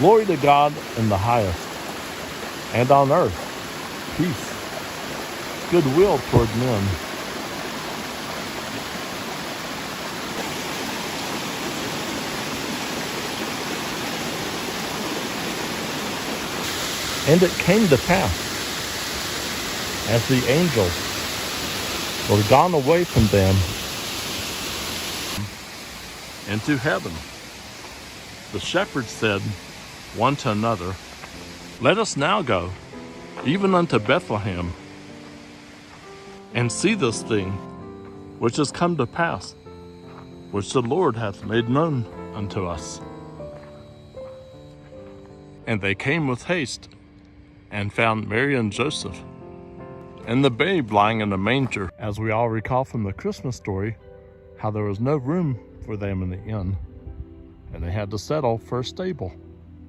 Glory to God in the highest, and on earth, peace, goodwill toward men. And it came to pass, as the angels were gone away from them into heaven, the shepherds said one to another, Let us now go, even unto Bethlehem, and see this thing which is come to pass, which the Lord hath made known unto us. And they came with haste, and found Mary and Joseph, and the babe lying in a manger. As we all recall from the Christmas story, how there was no room for them in the inn, and they had to settle for a stable.